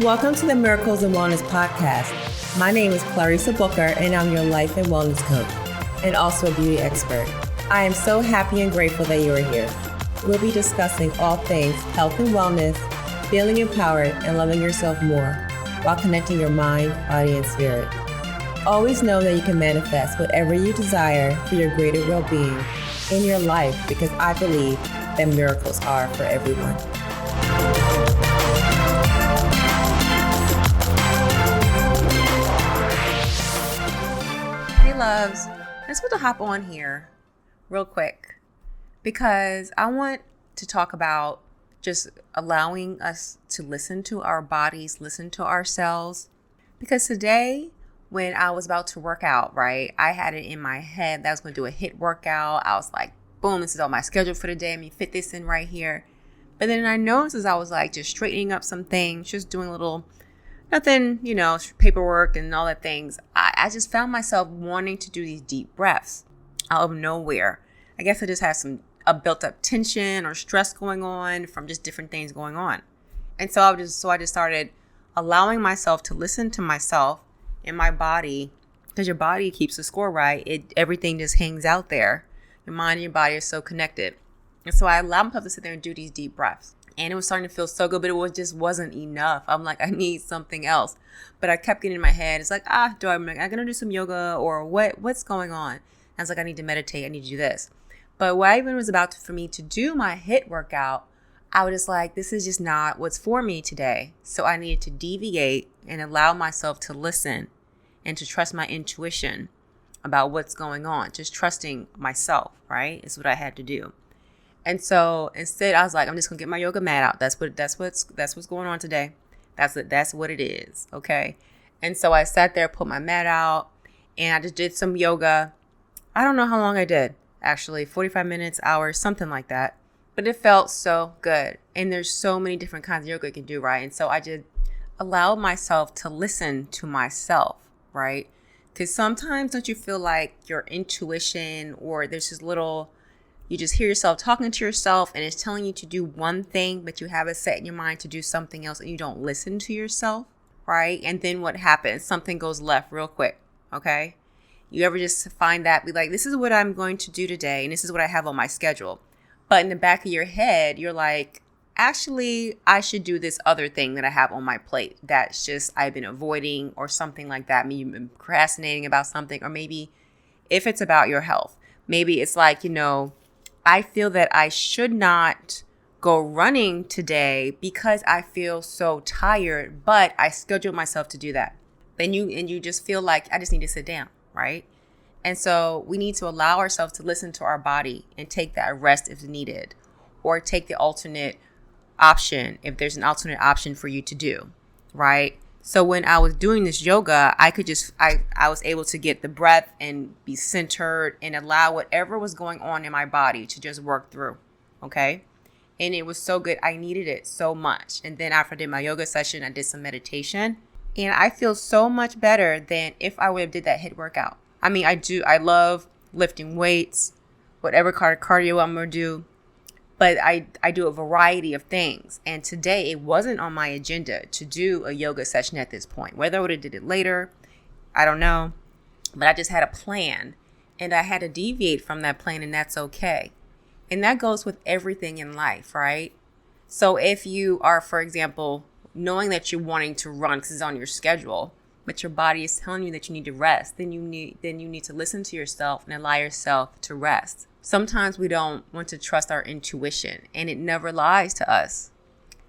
Welcome to the Miracles and Wellness Podcast. My name is Clarissa Booker, and I'm your life and wellness coach, and also a beauty expert. I am so happy and grateful that you are here. We'll be discussing all things health and wellness, feeling empowered, and loving yourself more, while connecting your mind, body, and spirit. Always know that you can manifest whatever you desire for your greater well-being in your life, because I believe that miracles are for everyone. Hey loves, I just want to hop on here real quick because I want to talk about just allowing us to listen to our bodies, listen to ourselves. Because today, when I was about to work out, right, I had it in my head that I was going to do a HIIT workout. I was like, boom, this is all my schedule for the day. Let me fit this in right here. But then I noticed as I was like just straightening up some things, just doing a little nothing, paperwork and all that things. I just found myself wanting to do these deep breaths out of nowhere. I guess I just had a built up tension or stress going on from just different things going on. And so I just started allowing myself to listen to myself and my body, because your body keeps the score, right? Everything just hangs out there. Your mind and your body are so connected. And so I allowed myself to sit there and do these deep breaths. And it was starting to feel so good, but it just wasn't enough. I'm like, I need something else. But I kept getting in my head. It's like, I'm going to do some yoga or what's going on? And I was like, I need to meditate. I need to do this. But when I even was about for me to do my HIIT workout, I was just like, this is just not what's for me today. So I needed to deviate and allow myself to listen and to trust my intuition about what's going on. Just trusting myself, right? Is what I had to do. And so instead, I was like, I'm just gonna get my yoga mat out. That's what's going on today. That's what it is. Okay. And so I sat there, put my mat out, and I just did some yoga. I don't know how long I did, actually, 45 minutes, hours, something like that. But it felt so good. And there's so many different kinds of yoga you can do, right? And so I just allowed myself to listen to myself, right? Because sometimes don't you feel like your intuition or there's this little, you just hear yourself talking to yourself and it's telling you to do one thing, but you have it set in your mind to do something else and you don't listen to yourself, right? And then what happens? Something goes left real quick, okay? You ever just find that, be like, this is what I'm going to do today and this is what I have on my schedule. But in the back of your head, you're like, actually, I should do this other thing that I have on my plate. That's just, I've been avoiding or something like that. Maybe you've been procrastinating about something, or maybe if it's about your health, maybe it's like, I feel that I should not go running today because I feel so tired, but I scheduled myself to do that. And you just feel like I just need to sit down, right? And so we need to allow ourselves to listen to our body and take that rest if needed, or take the alternate option if there's an alternate option for you to do, right? So when I was doing this yoga, I was able to get the breath and be centered and allow whatever was going on in my body to just work through, okay? And it was so good. I needed it so much. And then after I did my yoga session, I did some meditation. And I feel so much better than if I would have did that HIIT workout. I mean, I love lifting weights, whatever cardio I'm going to do. But I do a variety of things. And today it wasn't on my agenda to do a yoga session at this point. Whether I would have did it later, I don't know. But I just had a plan and I had to deviate from that plan, and that's okay. And that goes with everything in life, right? So if you are, for example, knowing that you're wanting to run because it's on your schedule, but your body is telling you that you need to rest, then you need to listen to yourself and allow yourself to rest. Sometimes we don't want to trust our intuition, and it never lies to us.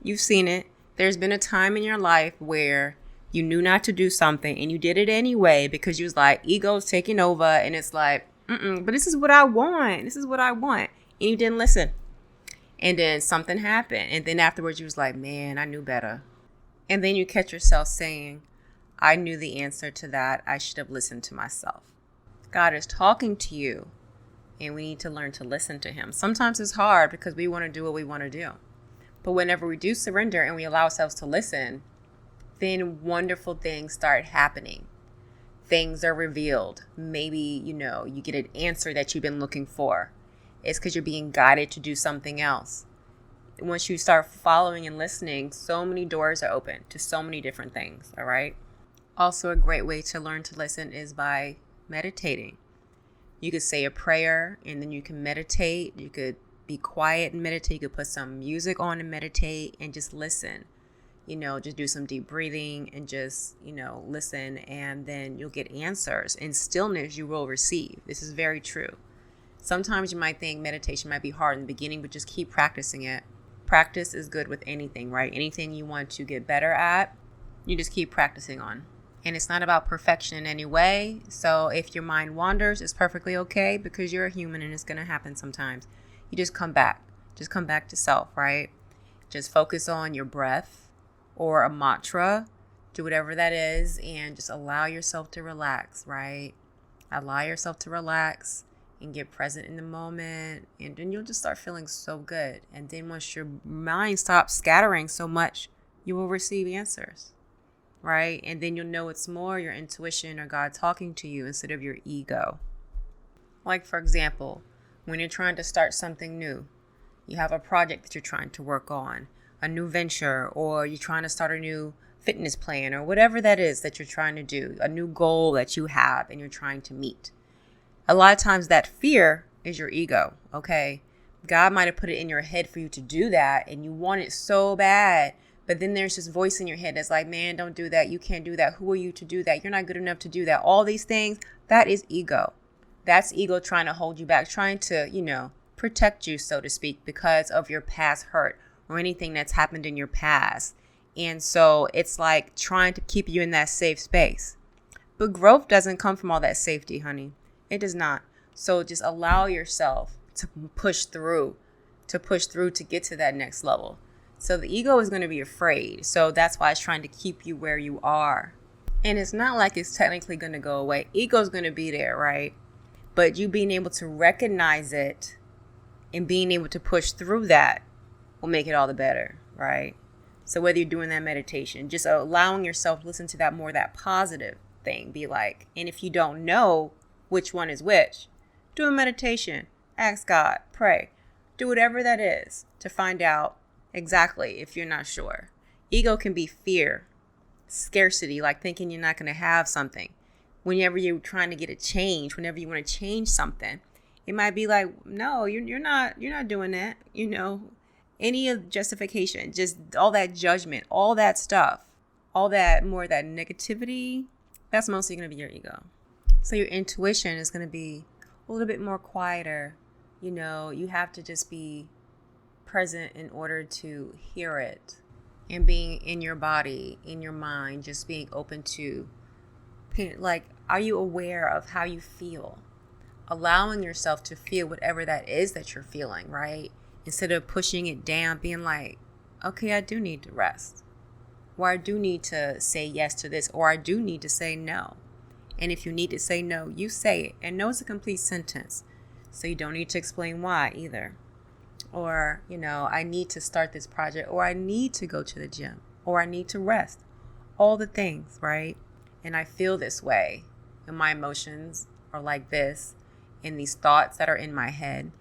You've seen it. There's been a time in your life where you knew not to do something and you did it anyway because you was like, ego's taking over, and it's like, but this is what I want. This is what I want. And you didn't listen. And then something happened. And then afterwards you was like, man, I knew better. And then you catch yourself saying, I knew the answer to that. I should have listened to myself. God is talking to you. And we need to learn to listen to him. Sometimes it's hard because we want to do what we want to do. But whenever we do surrender and we allow ourselves to listen, then wonderful things start happening. Things are revealed. Maybe, you get an answer that you've been looking for. It's because you're being guided to do something else. once you start following and listening, so many doors are open to so many different things, all right? Also, a great way to learn to listen is by meditating. You could say a prayer and then you can meditate. You could be quiet and meditate. You could put some music on and meditate and just listen. Just do some deep breathing and just, listen, and then you'll get answers. In stillness, you will receive. This is very true. Sometimes you might think meditation might be hard in the beginning, but just keep practicing it. Practice is good with anything, right? Anything you want to get better at, you just keep practicing on. And it's not about perfection in any way. So if your mind wanders, it's perfectly okay because you're a human and it's going to happen sometimes. You just come back. Just come back to self, right? Just focus on your breath or a mantra. Do whatever that is and just allow yourself to relax, right? Allow yourself to relax and get present in the moment. And then you'll just start feeling so good. And then once your mind stops scattering so much, you will receive answers. Right? And then you'll know it's more your intuition or God talking to you instead of your ego. Like, for example, when you're trying to start something new, you have a project that you're trying to work on, a new venture, or you're trying to start a new fitness plan or whatever that is that you're trying to do, a new goal that you have and you're trying to meet. A lot of times that fear is your ego, okay? God might have put it in your head for you to do that and you want it so bad. But then there's this voice in your head that's like, man, don't do that. You can't do that. Who are you to do that? You're not good enough to do that. All these things, that is ego. That's ego trying to hold you back, trying to, protect you, so to speak, because of your past hurt or anything that's happened in your past. And so it's like trying to keep you in that safe space. But growth doesn't come from all that safety, honey. It does not. So just allow yourself to push through to get to that next level. So the ego is going to be afraid. So that's why it's trying to keep you where you are. And it's not like it's technically going to go away. Ego is going to be there, right? But you being able to recognize it and being able to push through that will make it all the better, right? So whether you're doing that meditation, just allowing yourself to listen to that more, that positive thing, be like, and if you don't know which one is which, do a meditation, ask God, pray, do whatever that is to find out exactly if you're not sure. Ego can be fear, scarcity, like thinking you're not going to have something. Whenever you're trying to get a change, whenever you want to change something, it might be like, no, you're not doing that. Any of justification, just all that judgment, all that stuff, all that more that negativity, that's mostly going to be your ego. So your intuition is going to be a little bit more quieter. You have to just be present in order to hear it, and being in your body, in your mind, just being open to, like, are you aware of how you feel? Allowing yourself to feel whatever that is that you're feeling, right? Instead of pushing it down, being like, okay, I do need to rest, or I do need to say yes to this, or I do need to say no. And if you need to say no, you say it. And no is a complete sentence, so you don't need to explain why either. Or, I need to start this project, or I need to go to the gym, or I need to rest. All the things, right? And I feel this way, and my emotions are like this, and these thoughts that are in my head,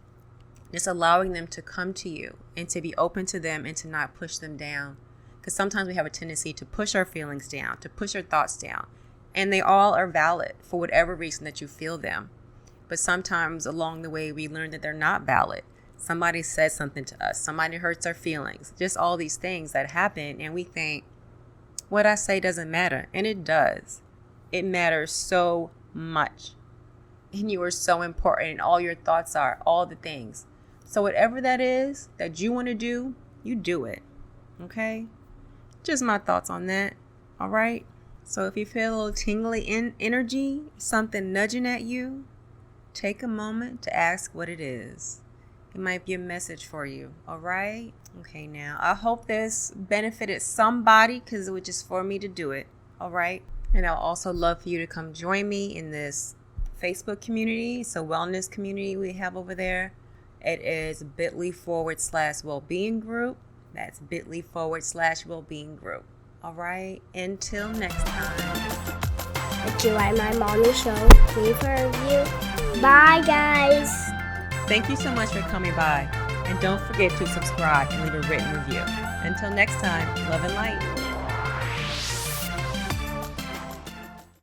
just allowing them to come to you and to be open to them and to not push them down. Because sometimes we have a tendency to push our feelings down, to push our thoughts down. And they all are valid for whatever reason that you feel them. But sometimes along the way, we learn that they're not valid. Somebody says something to us. Somebody hurts our feelings. Just all these things that happen. And we think, what I say doesn't matter. And it does. It matters so much. And you are so important. And all your thoughts are, all the things. So whatever that is that you want to do, you do it. Okay? Just my thoughts on that. All right? So if you feel a little tingly in energy, something nudging at you, take a moment to ask what it is. It might be a message for you. All right? Okay, now I hope this benefited somebody because it was just for me to do it. All right? And I'll also love for you to come join me in this Facebook community. It's a wellness community we have over there. It is bit.ly/wellbeing group. That's bit.ly/wellbeing group. All right? Until next time. If you like my mommy show, leave a review. Bye, guys. Thank you so much for coming by. And don't forget to subscribe and leave a written review. Until next time, love and light.